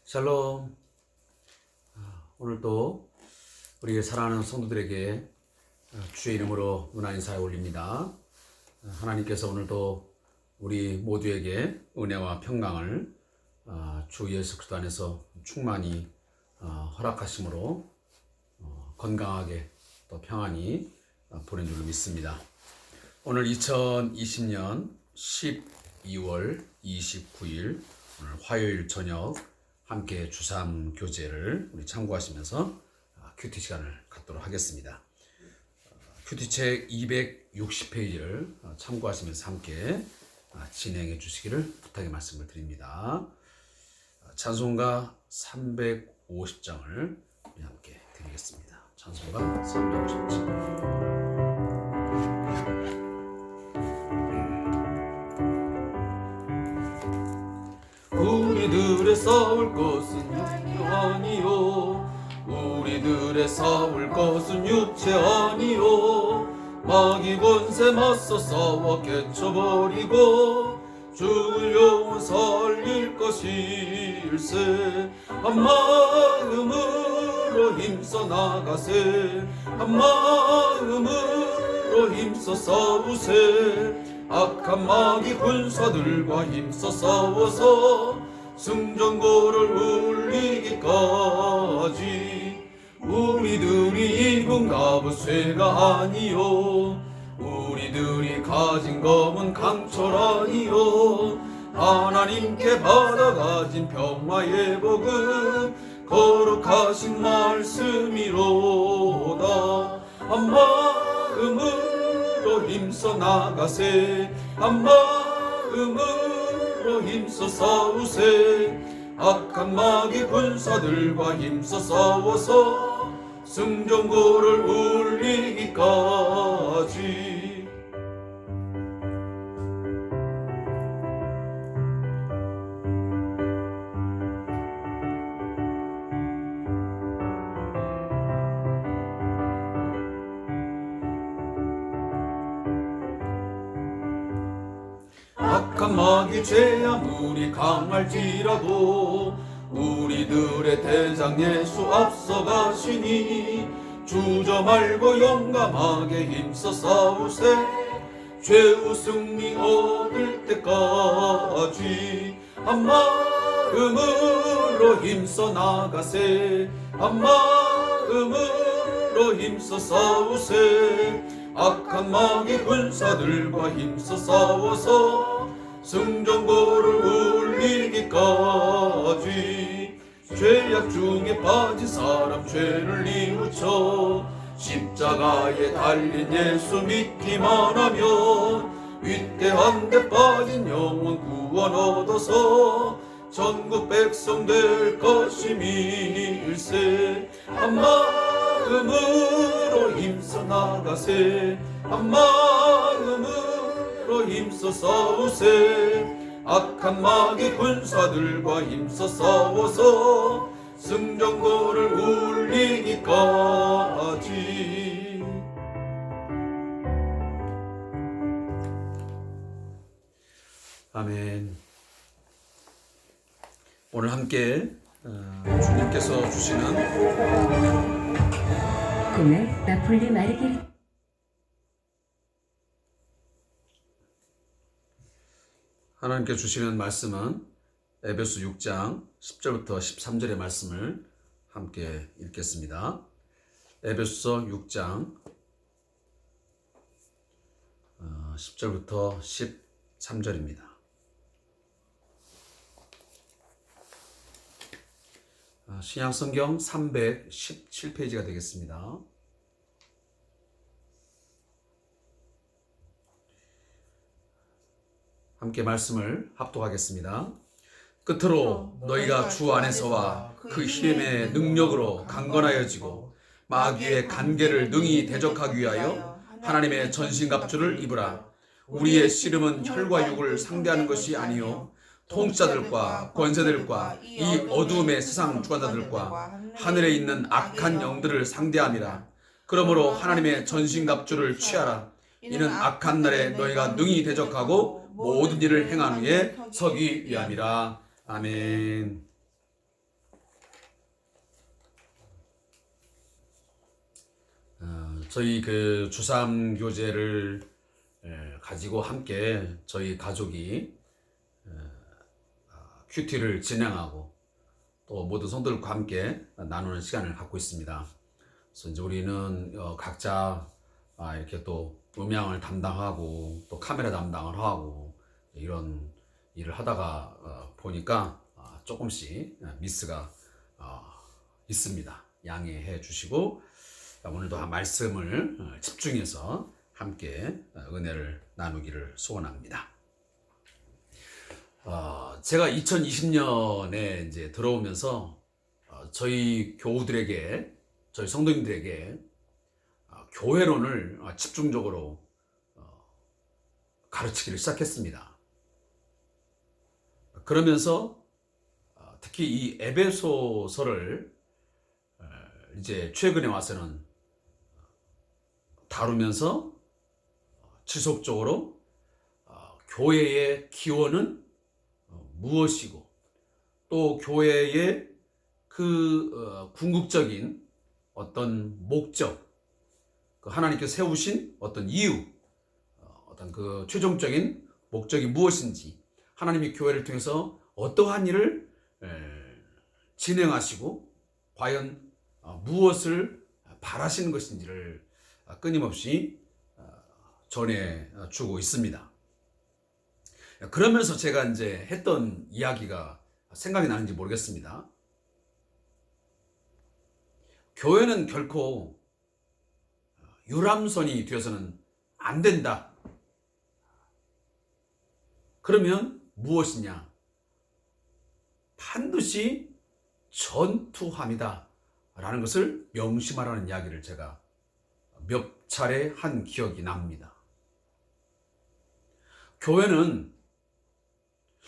샬롬. 오늘도 우리 사랑하는 성도들에게 주의 이름으로 문안 인사에 올립니다. 하나님께서 오늘도 우리 모두에게 은혜와 평강을 주 예수 그리스도 안에서 충만히 허락하심으로 건강하게 또 평안히 보낸 줄로 믿습니다. 오늘 2020년 12월 29일 오늘 화요일 저녁 함께 주삼 교제를 우리 참고하시면서 큐티 시간을 갖도록 하겠습니다. 큐티책 260페이지를 참고하시면서 함께 진행해 주시기를 부탁의 말씀을 드립니다. 찬송가 350장을 우리 함께 드리겠습니다. 찬송가 350장. 우리들의 싸울 것은 육체 아니요, 우리들의 싸울 것은 육체 아니요. 마귀 권세 맞서 싸워 깨쳐버리고 죽을 영혼 살릴 것일세. 한 마음으로 힘써 나가세, 한 마음으로 힘써 싸우세. 악한 마귀 군사들과 힘써 싸워서 승전고를 울리기까지. 우리들이 입은 갑은 쇠가 아니요, 우리들이 가진 검은 강철 아니요. 하나님께 받아가진 평화의 복음 거룩하신 말씀이로다. 한 마음으로 힘써 나가세, 한 마음으로 힘써 싸우세. 악한 마귀 군사들과 힘써 싸워서 승전고를 울리기까지. 악한 마귀 죄 아무리 강할지라도 우리들의 대장 예수 앞서가시니 주저 말고 용감하게 힘써 싸우세. 죄우 승리 얻을 때까지. 한 마음으로 힘써 나가세, 한 마음으로 힘써 싸우세. 악한 마귀 군사들과 힘써 싸워서 승전고를 울리기까지. 죄악 중에 빠진 사람 죄를 뉘우쳐 십자가에 달린 예수 믿기만 하면 위대한 데 빠진 영혼 구원 얻어서 전국 백성 될 것임일세. 한 마음으로 힘써 나가세, 한 마음으로 힘써 싸우세. 악한 마귀 군사들과 힘써 싸워서 승전고를 울리기까지. 아멘. 오늘 함께 주님께서 주시는 꿈의 나폴리 마르게리 하나님께 주시는 말씀은 에베소 6장 10절부터 13절의 말씀을 함께 읽겠습니다. 에베소 6장 10절부터 13절입니다. 신약성경 317페이지가 되겠습니다. 함께 말씀을 합독하겠습니다. 끝으로 너희가 주 안에서와 그 힘의 능력으로 강건하여지고 마귀의 간계를 능히 대적하기 위하여 하나님의 전신갑주를 입으라. 우리의 씨름은 혈과 육을 상대하는 것이 아니요 통치자들과 권세들과 이 어두움의 세상 주관자들과 하늘에 있는 악한 영들을 상대함이라. 그러므로 하나님의 전신갑주를 취하라. 이는 악한 날에 너희가 능히 대적하고 모든 일을 행한 후에 서기 위함이라. 아멘. 저희 그 주삼 교제를 가지고 함께 저희 가족이 큐티를 진행하고 또 모든 성도들과 함께 나누는 시간을 갖고 있습니다. 그래서 이제 우리는 각자 이렇게 또 음향을 담당하고 또 카메라 담당을 하고 이런 일을 하다가 보니까 조금씩 미스가 있습니다. 양해해 주시고 오늘도 말씀을 집중해서 함께 은혜를 나누기를 소원합니다. 제가 2020년에 이제 들어오면서 저희 교우들에게, 저희 성도님들에게 교회론을 집중적으로 가르치기를 시작했습니다. 그러면서 특히 이 에베소서를 이제 최근에 와서는 다루면서 지속적으로 교회의 기원은 무엇이고 또 교회의 그 궁극적인 어떤 목적, 그 하나님께서 세우신 어떤 이유, 어떤 그 최종적인 목적이 무엇인지, 하나님이 교회를 통해서 어떠한 일을 진행하시고 과연 무엇을 바라시는 것인지를 끊임없이 전해주고 있습니다. 그러면서 제가 이제 했던 이야기가 생각이 나는지 모르겠습니다. 교회는 결코 유람선이 되어서는 안 된다. 그러면 무엇이냐? 반드시 전투함이다 라는 것을 명심하라는 이야기를 제가 몇 차례 한 기억이 납니다. 교회는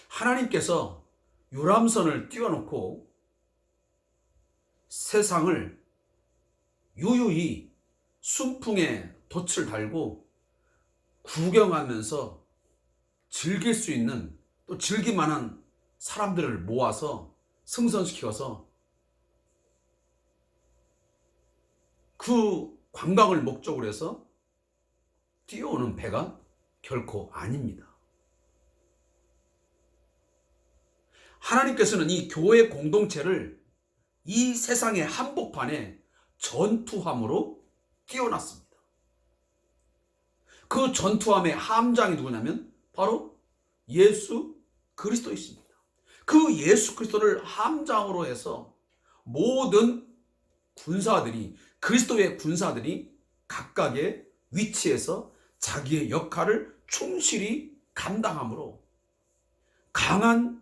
하나님께서 유람선을 띄워놓고 세상을 유유히 순풍에 돛을 달고 구경하면서 즐길 수 있는, 또 즐기만한 사람들을 모아서 승선시켜서 그 관광을 목적으로 해서 뛰어오는 배가 결코 아닙니다. 하나님께서는 이 교회 공동체를 이 세상의 한복판에 전투함으로 띄워놨습니다. 그 전투함의 함장이 누구냐면 바로 예수 그리스도이십니다. 그 예수 그리스도를 함장으로 해서 모든 군사들이, 그리스도의 군사들이 각각의 위치에서 자기의 역할을 충실히 감당함으로 강한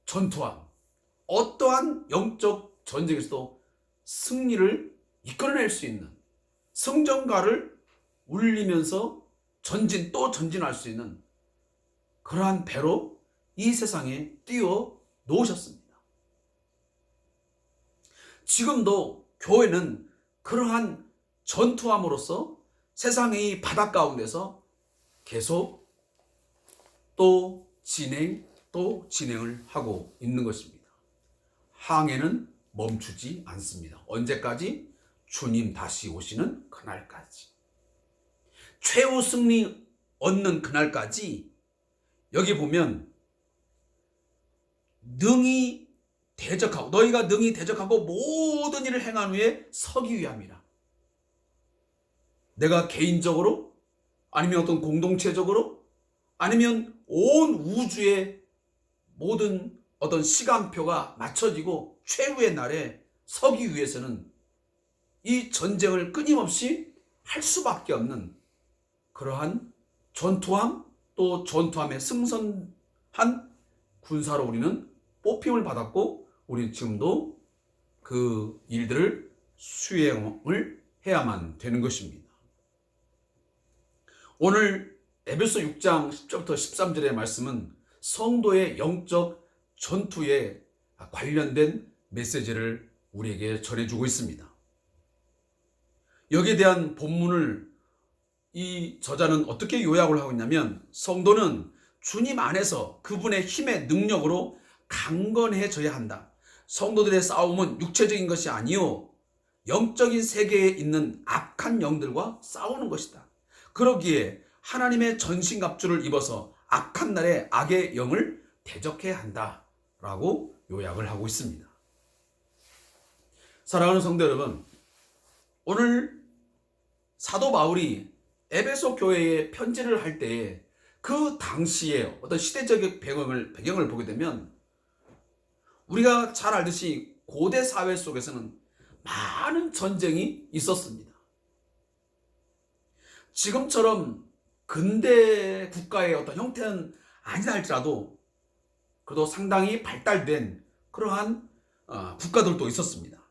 전투함, 어떠한 영적 전쟁에서도 승리를 이끌어낼 수 있는, 성전가를 울리면서 전진 또 전진할 수 있는 그러한 배로 이 세상에 띄워 놓으셨습니다. 지금도 교회는 그러한 전투함으로써 세상의 바다 가운데서 계속 또 진행을 하고 있는 것입니다. 항해는 멈추지 않습니다. 언제까지? 주님 다시 오시는 그날까지. 최후 승리 얻는 그날까지. 여기 보면 능히 대적하고, 너희가 능히 대적하고 모든 일을 행한 후에 서기 위함이라. 내가 개인적으로, 아니면 어떤 공동체적으로, 아니면 온 우주의 모든 어떤 시간표가 맞춰지고 최후의 날에 서기 위해서는 이 전쟁을 끊임없이 할 수밖에 없는 그러한 전투함, 또 전투함에 승선한 군사로 우리는 뽑힘을 받았고, 우리는 지금도 그 일들을 수행을 해야만 되는 것입니다. 오늘 에베소 6장 10절부터 13절의 말씀은 성도의 영적 전투에 관련된 메시지를 우리에게 전해주고 있습니다. 여기에 대한 본문을 이 저자는 어떻게 요약을 하고 있냐면, 성도는 주님 안에서 그분의 힘의 능력으로 강건해져야 한다. 성도들의 싸움은 육체적인 것이 아니요 영적인 세계에 있는 악한 영들과 싸우는 것이다. 그러기에 하나님의 전신갑주를 입어서 악한 날에 악의 영을 대적해야 한다라고 요약을 하고 있습니다. 사랑하는 성도 여러분, 오늘 사도 바울이 에베소 교회에 편지를 할 때에 그 당시에 어떤 시대적 배경을 보게 되면 우리가 잘 알듯이 고대 사회 속에서는 많은 전쟁이 있었습니다. 지금처럼 근대 국가의 어떤 형태는 아니다 할지라도 그래도 상당히 발달된 그러한 국가들도 있었습니다.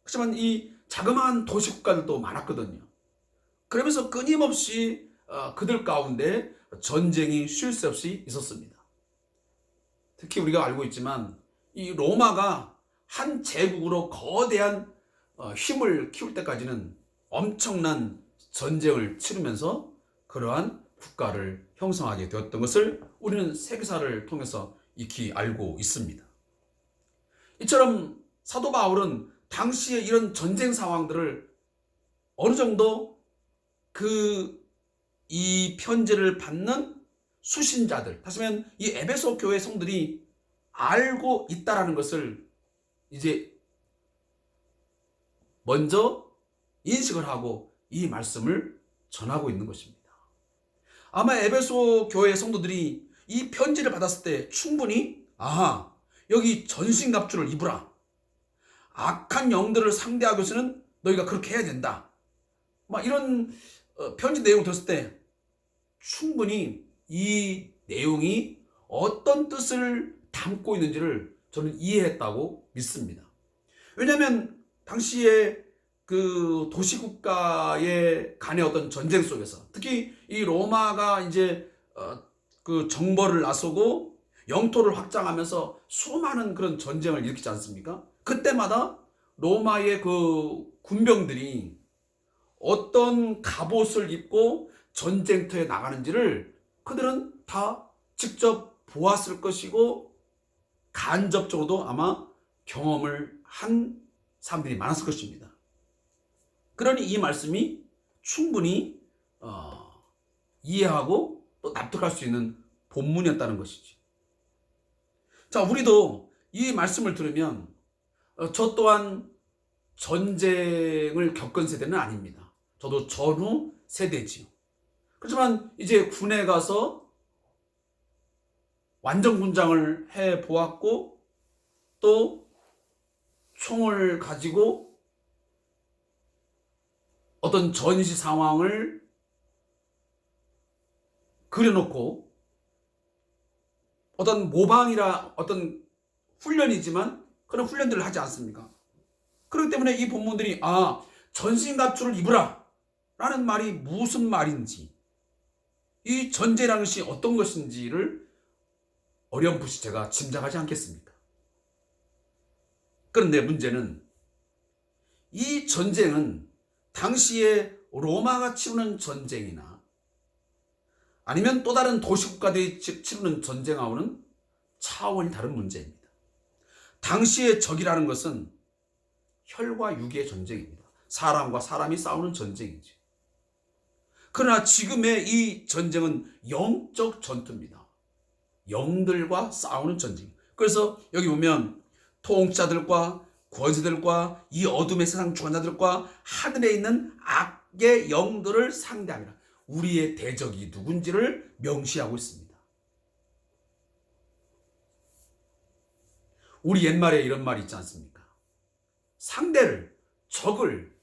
하지만 이 자그마한 도시 국가들도 많았거든요. 그러면서 끊임없이 그들 가운데 전쟁이 쉴 새 없이 있었습니다. 특히 우리가 알고 있지만 이 로마가 한 제국으로 거대한 힘을 키울 때까지는 엄청난 전쟁을 치르면서 그러한 국가를 형성하게 되었던 것을 우리는 세계사를 통해서 익히 알고 있습니다. 이처럼 사도 바울은 당시에 이런 전쟁 상황들을 어느 정도 이 편지를 받는 수신자들, 다시 말하면 이 에베소 교회 성들이 알고 있다라는 것을 이제 먼저 인식을 하고 이 말씀을 전하고 있는 것입니다. 아마 에베소 교회 성도들이 이 편지를 받았을 때 충분히 여기 전신갑주를 입으라. 악한 영들을 상대하기 위해서는 너희가 그렇게 해야 된다. 이런 편지 내용을 들었을 때 충분히 이 내용이 어떤 뜻을 담고 있는지를 저는 이해했다고 믿습니다. 왜냐하면 당시에 그 도시국가의 간의 어떤 전쟁 속에서 특히 이 로마가 이제 그 정벌을 나서고 영토를 확장하면서 수많은 그런 전쟁을 일으키지 않습니까? 그때마다 로마의 그 군병들이 어떤 갑옷을 입고 전쟁터에 나가는지를 그들은 다 직접 보았을 것이고 간접적으로도 아마 경험을 한 사람들이 많았을 것입니다. 그러니 이 말씀이 충분히 이해하고 또 납득할 수 있는 본문이었다는 것이지. 자, 우리도 이 말씀을 들으면 저 또한 전쟁을 겪은 세대는 아닙니다. 저도 전후 세대지요. 그렇지만 이제 군에 가서 완전 군장을 해 보았고 또 총을 가지고 어떤 전시 상황을 그려놓고 어떤 모방이라 어떤 훈련이지만 그런 훈련들을 하지 않습니까? 그렇기 때문에 이 본문들이 전신갑주를 입으라 라는 말이 무슨 말인지, 이 전제라는 것이 어떤 것인지를 어렴풋이 제가 짐작하지 않겠습니까? 그런데 문제는 이 전쟁은 당시에 로마가 치르는 전쟁이나 아니면 또 다른 도시국가들이 치르는 전쟁하고는 차원이 다른 문제입니다. 당시의 적이라는 것은 혈과 육의 전쟁입니다. 사람과 사람이 싸우는 전쟁이지. 그러나 지금의 이 전쟁은 영적 전투입니다. 영들과 싸우는 전쟁. 그래서 여기 보면 통치자들과 권세들과 이 어둠의 세상 주관자들과 하늘에 있는 악의 영들을 상대합니다. 우리의 대적이 누군지를 명시하고 있습니다. 우리 옛말에 이런 말이 있지 않습니까? 상대를, 적을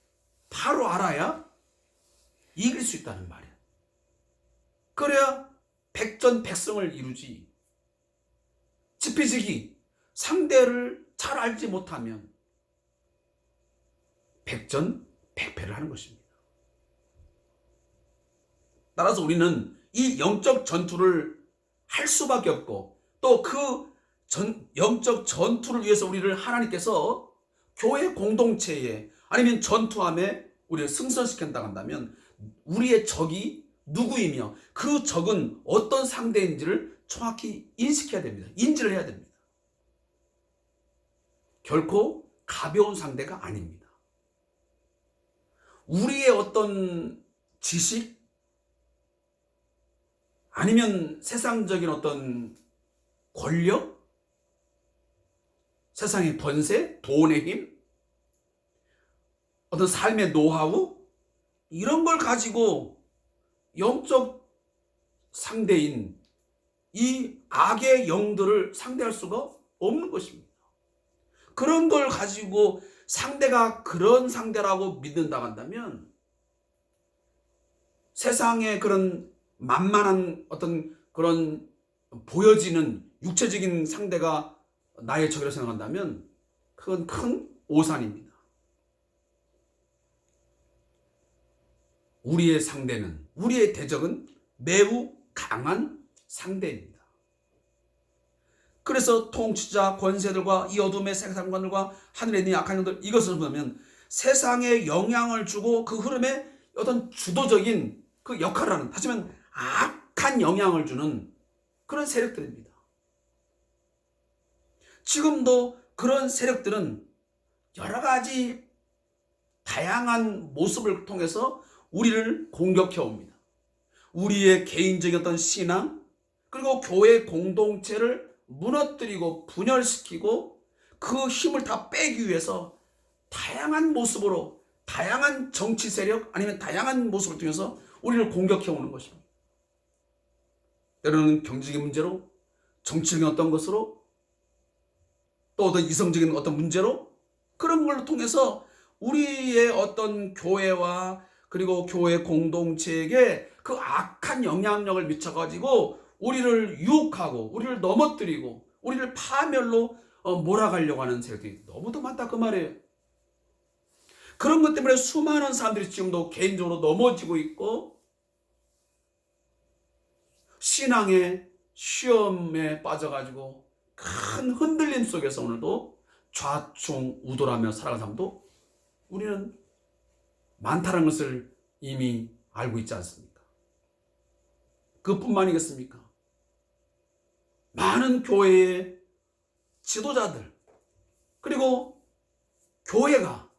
바로 알아야 이길 수 있다는 말이야. 그래야 백전백승을 이루지. 지피지기, 상대를 잘 알지 못하면 백전백패를 하는 것입니다. 따라서 우리는 이 영적 전투를 할 수밖에 없고 또 그 영적 전투를 위해서 우리를 하나님께서 교회 공동체에 아니면 전투함에 우리를 승선시킨다고 한다면 우리의 적이 누구이며 그 적은 어떤 상대인지를 정확히 인식해야 됩니다. 인지를 해야 됩니다. 결코 가벼운 상대가 아닙니다. 우리의 어떤 지식 아니면 세상적인 어떤 권력, 세상의 권세, 돈의 힘, 어떤 삶의 노하우 이런 걸 가지고 영적 상대인 이 악의 영들을 상대할 수가 없는 것입니다. 그런 걸 가지고 상대가 그런 상대라고 믿는다고 한다면 세상의 그런 만만한 어떤 그런 보여지는 육체적인 상대가 나의 적이라고 생각한다면 그건 큰 오산입니다. 우리의 상대는, 우리의 대적은 매우 강한 상대입니다. 그래서 통치자, 권세들과 이 어둠의 세상관들과 하늘에 있는 악한 영들, 이것을 보면 세상에 영향을 주고 그 흐름에 어떤 주도적인 그 역할을 하는, 하지만 악한 영향을 주는 그런 세력들입니다. 지금도 그런 세력들은 여러 가지 다양한 모습을 통해서 우리를 공격해 옵니다. 우리의 개인적인 어떤 신앙, 그리고 교회 공동체를 무너뜨리고 분열시키고 그 힘을 다 빼기 위해서 다양한 모습으로, 다양한 정치 세력 아니면 다양한 모습을 통해서 우리를 공격해 오는 것입니다. 때로는 경제적인 문제로, 정치적인 어떤 것으로, 또 어떤 이성적인 어떤 문제로, 그런 걸로 통해서 우리의 어떤 교회와 그리고 교회 공동체에게 그 악한 영향력을 미쳐가지고 우리를 유혹하고 우리를 넘어뜨리고 우리를 파멸로 몰아가려고 하는 세력들이 너무도 많다 그 말이에요. 그런 것 때문에 수많은 사람들이 지금도 개인적으로 넘어지고 있고 신앙의 시험에 빠져가지고 큰 흔들림 속에서 오늘도 좌충우돌하며 살아가는 사람도 우리는 많다는 것을 이미 알고 있지 않습니까? 그뿐만이겠습니까? 많은 교회의 지도자들 그리고 교회가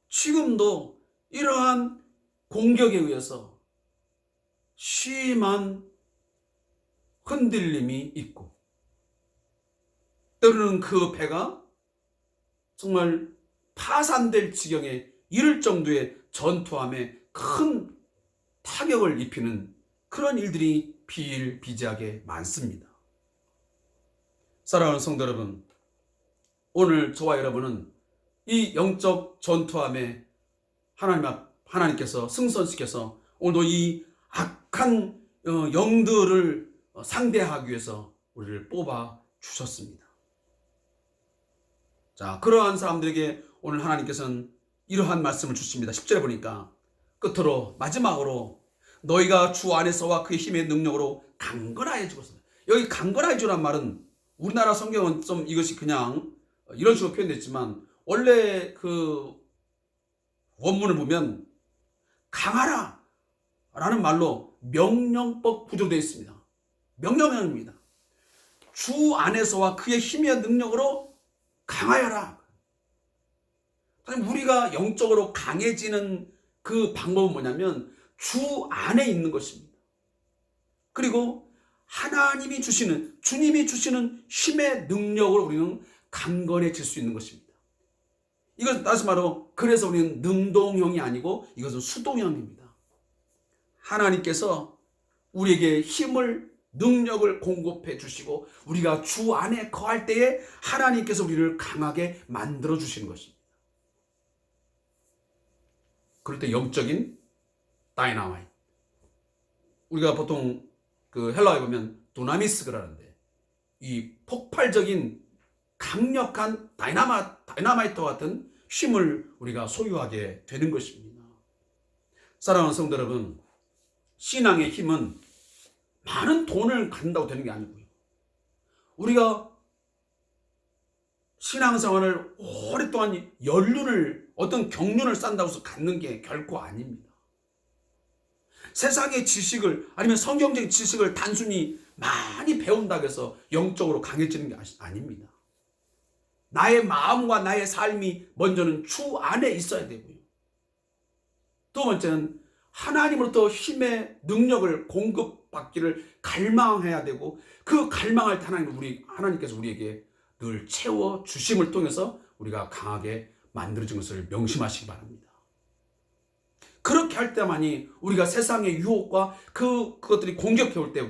지금도 이러한 공격에 의해서 심한 흔들림이 있고 때로는 그 배가 정말 파산될 지경에 이를 정도의 전투함에 큰 타격을 입히는 그런 일들이 비일비재하게 많습니다. 사랑하는 성도 여러분, 오늘 저와 여러분은 이 영적 전투함에 하나님께서 승선시켜서 오늘도 이 악한 영들을 상대하기 위해서 우리를 뽑아 주셨습니다. 자, 그러한 사람들에게 오늘 하나님께서는 이러한 말씀을 주십니다. 10절에 보니까 끝으로 마지막으로 너희가 주 안에서와 그의 힘의 능력으로 강건하여 주었습니다. 여기 강건하여 주란 말은 우리나라 성경은 좀 이것이 그냥 이런 식으로 표현됐지만 원래 그 원문을 보면 강하라 라는 말로 명령법 구조되어 있습니다. 명령형입니다. 주 안에서와 그의 힘의 능력으로 강하여라. 우리가 영적으로 강해지는 그 방법은 뭐냐면 주 안에 있는 것입니다. 그리고 하나님이 주시는, 주님이 주시는 힘의 능력으로 우리는 강건해질 수 있는 것입니다. 이것은 다시 말로 그래서 우리는 능동형이 아니고 이것은 수동형입니다. 하나님께서 우리에게 힘을, 능력을 공급해 주시고 우리가 주 안에 거할 때에 하나님께서 우리를 강하게 만들어 주시는 것입니다. 그럴 때 영적인 다이나마이트, 우리가 보통 그 헬라어에 보면 두나미스라는데 이 폭발적인 강력한 다이나마이트와 같은 힘을 우리가 소유하게 되는 것입니다. 사랑하는 성도 여러분, 신앙의 힘은 많은 돈을 갖는다고 되는 게 아니고요. 우리가 신앙생활을 오랫동안 어떤 경륜을 쌓는다고 해서 갖는 게 결코 아닙니다. 세상의 지식을 아니면 성경적인 지식을 단순히 많이 배운다고 해서 영적으로 강해지는 게 아닙니다. 나의 마음과 나의 삶이 먼저는 주 안에 있어야 되고요. 두 번째는 하나님으로부터 힘의 능력을 공급받기를 갈망해야 되고, 그 갈망할 때 하나님께서 우리에게 늘 채워 주심을 통해서 우리가 강하게 만들어진 것을 명심하시기 바랍니다. 그렇게 할 때만이 우리가 세상의 유혹과 그것들이 공격해 올 때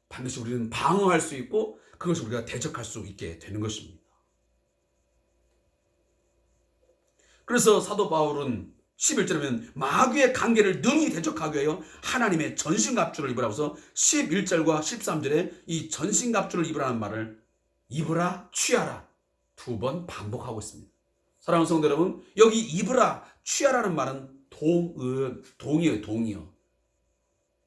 반드시 우리는 방어할 수 있고, 그것을 우리가 대적할 수 있게 되는 것입니다. 그래서 사도 바울은 11절에 보면 마귀의 관계를 능히 대적하기 위하여 하나님의 전신갑주를 입으라고 해서 11절과 13절에 이 전신갑주를 입으라는 말을 입으라, 취하라 두 번 반복하고 있습니다. 사랑하는 성도 여러분, 여기 입으라, 취하라는 말은 동이요.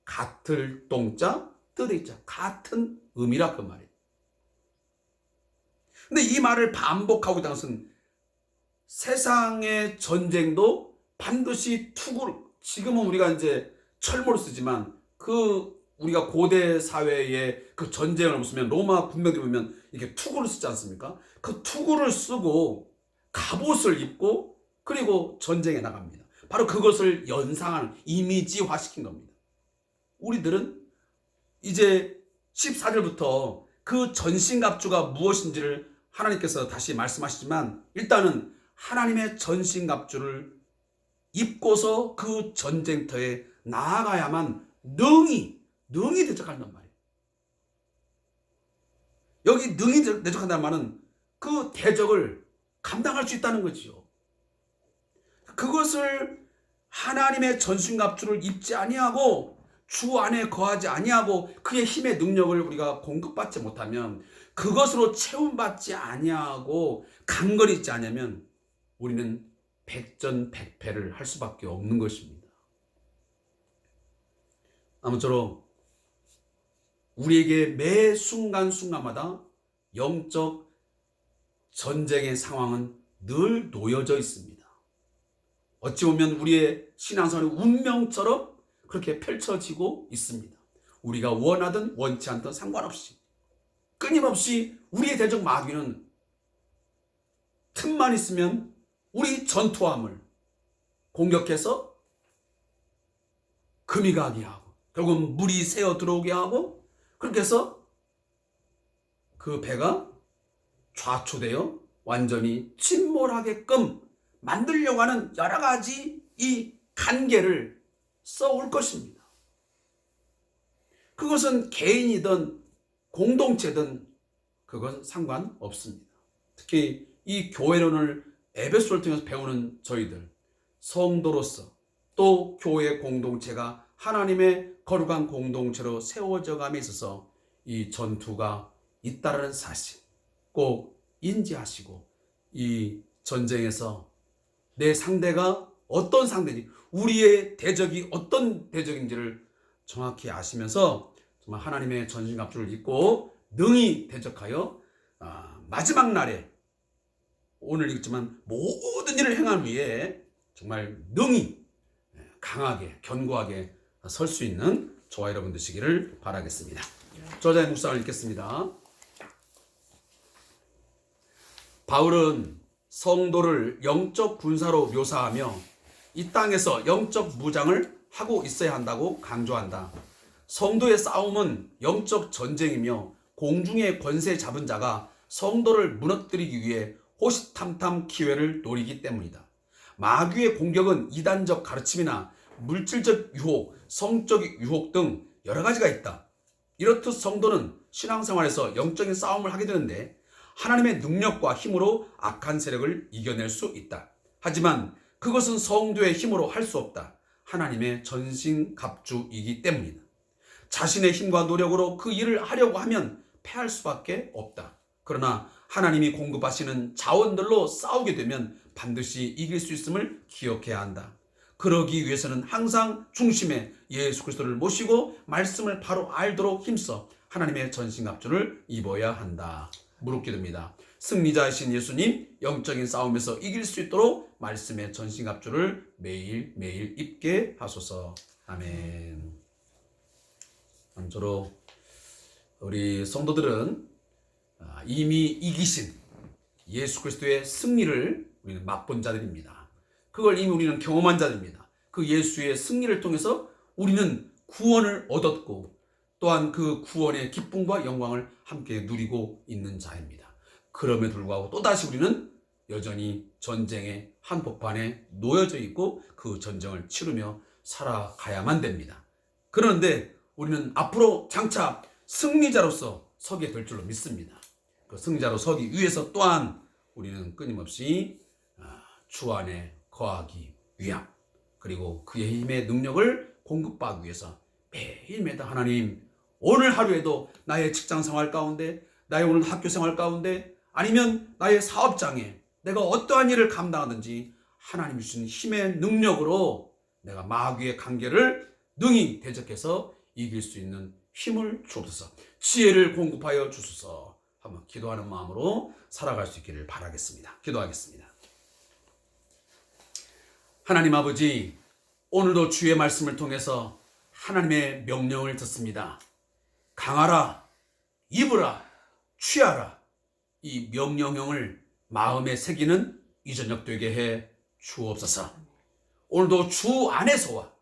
같을 동자, 뜻의 자, 같은 의미라 그 말이에요. 근데 이 말을 반복하고 있다는 것은 세상의 전쟁도 반드시 지금은 우리가 이제 철모를 쓰지만 우리가 고대 사회의 그 전쟁을 보면 로마 군병들이 보면 이렇게 투구를 쓰지 않습니까? 그 투구를 쓰고 갑옷을 입고 그리고 전쟁에 나갑니다. 바로 그것을 연상하는, 이미지화 시킨 겁니다. 우리들은 이제 14절부터 그 전신갑주가 무엇인지를 하나님께서 다시 말씀하시지만, 일단은 하나님의 전신갑주를 입고서 그 전쟁터에 나아가야만 능히 대적한단 말이에요. 여기 능히 대적한다는 말은 그 대적을 감당할 수 있다는 거지요. 그것을 하나님의 전신갑주를 입지 아니하고 주 안에 거하지 아니하고 그의 힘의 능력을 우리가 공급받지 못하면, 그것으로 채움받지 아니하고 강건히 있지 않으면 우리는 백전백패를 할 수밖에 없는 것입니다. 아무쪼록 우리에게 매 순간순간마다 영적 전쟁의 상황은 늘 놓여져 있습니다. 어찌 보면 우리의 신앙생활의 운명처럼 그렇게 펼쳐지고 있습니다. 우리가 원하든 원치 않든 상관없이 끊임없이 우리의 대적 마귀는 틈만 있으면 우리 전투함을 공격해서 금이 가게 하고 결국은 물이 새어 들어오게 하고, 그렇게 해서 그 배가 좌초되어 완전히 침몰하게끔 만들려고 하는 여러 가지 이 관계를 써올 것입니다. 그것은 개인이든 공동체든 그건 상관없습니다. 특히 이 교회론을 에베소를 통해서 배우는 저희들 성도로서, 또 교회 공동체가 하나님의 거룩한 공동체로 세워져 감에 있어서 이 전투가 있다는 사실 꼭 인지하시고, 이 전쟁에서 내 상대가 어떤 상대인지, 우리의 대적이 어떤 대적인지를 정확히 아시면서 정말 하나님의 전신갑주를 입고 능히 대적하여 마지막 날에 오늘 읽지만 모든 일을 행한 위에 정말 능히 강하게 견고하게 설 수 있는 저와 여러분 되시기를 바라겠습니다. 저자의 묵상을 읽겠습니다. 바울은 성도를 영적 군사로 묘사하며 이 땅에서 영적 무장을 하고 있어야 한다고 강조한다. 성도의 싸움은 영적 전쟁이며 공중의 권세 잡은 자가 성도를 무너뜨리기 위해 호시탐탐 기회를 노리기 때문이다. 마귀의 공격은 이단적 가르침이나 물질적 유혹, 성적 유혹 등 여러 가지가 있다. 이렇듯 성도는 신앙생활에서 영적인 싸움을 하게 되는데 하나님의 능력과 힘으로 악한 세력을 이겨낼 수 있다. 하지만 그것은 성도의 힘으로 할 수 없다. 하나님의 전신갑주이기 때문이다. 자신의 힘과 노력으로 그 일을 하려고 하면 패할 수밖에 없다. 그러나 하나님이 공급하시는 자원들로 싸우게 되면 반드시 이길 수 있음을 기억해야 한다. 그러기 위해서는 항상 중심에 예수 그리스도를 모시고 말씀을 바로 알도록 힘써 하나님의 전신갑주를 입어야 한다. 무릎기도입니다. 승리자이신 예수님, 영적인 싸움에서 이길 수 있도록 말씀의 전신갑주를 매일매일 입게 하소서. 아멘. 아무쪼록 우리 성도들은 이미 이기신 예수 그리스도의 승리를 우리는 맛본 자들입니다. 그걸 이미 우리는 경험한 자들입니다. 그 예수의 승리를 통해서 우리는 구원을 얻었고 또한 그 구원의 기쁨과 영광을 함께 누리고 있는 자입니다. 그럼에도 불구하고 또다시 우리는 여전히 전쟁의 한복판에 놓여져 있고 그 전쟁을 치르며 살아가야만 됩니다. 그런데 우리는 앞으로 장차 승리자로서 서게 될 줄로 믿습니다. 그 승리자로 서기 위해서 또한 우리는 끊임없이 주 안에 거하기 위함, 그리고 그의 힘의 능력을 공급하기 위해서 매일매일 하나님, 오늘 하루에도 나의 직장 생활 가운데, 나의 오늘 학교 생활 가운데, 아니면 나의 사업장에 내가 어떠한 일을 감당하든지 하나님이 주신 힘의 능력으로 내가 마귀의 관계를 능히 대적해서 이길 수 있는 힘을 주옵소서. 지혜를 공급하여 주소서. 한번 기도하는 마음으로 살아갈 수 있기를 바라겠습니다. 기도하겠습니다. 하나님 아버지, 오늘도 주의 말씀을 통해서 하나님의 명령을 듣습니다. 강하라, 입으라, 취하라. 이 명령형을 마음에 새기는 이 저녁 되게 해 주옵소서. 오늘도 주 안에서와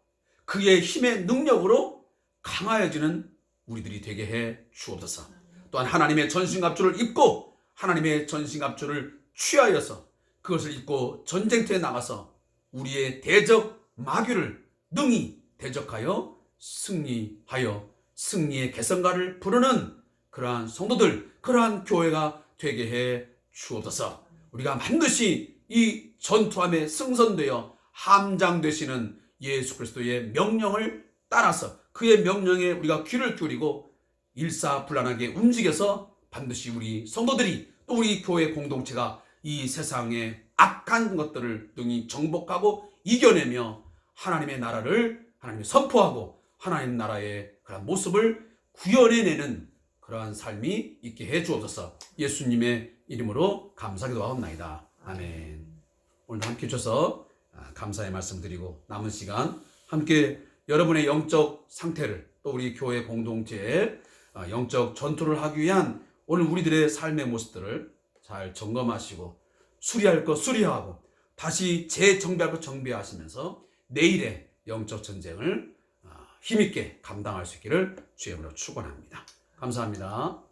그의 힘의 능력으로 강하여지는 우리들이 되게 해 주옵소서. 또한 하나님의 전신갑주를 입고 하나님의 전신갑주를 취하여서 그것을 입고 전쟁터에 나가서 우리의 대적 마귀를 능히 대적하여 승리하여 승리의 개성가를 부르는 그러한 성도들, 그러한 교회가 되게 해 주옵소서. 우리가 반드시 이 전투함에 승선되어 함장되시는 예수 그리스도의 명령을 따라서 그의 명령에 우리가 귀를 기울이고 일사불란하게 움직여서 반드시 우리 성도들이 또 우리 교회 공동체가 이 세상의 악한 것들을 능히 정복하고 이겨내며 하나님의 나라를 하나님이 선포하고 하나님 나라의 그런 모습을 구현해내는 그러한 삶이 있게 해 주옵소서. 예수님의 이름으로 감사기도하옵나이다. 아멘. 오늘도 함께 해주셔서 감사의 말씀 드리고 남은 시간 함께 여러분의 영적 상태를 또 우리 교회 공동체의 영적 전투를 하기 위한 오늘 우리들의 삶의 모습들을 잘 점검하시고 수리할 것 수리하고 다시 재정비할 것 정비하시면서 내일의 영적 전쟁을 힘있게 감당할 수 있기를 주의 이름으로 축원합니다. 감사합니다.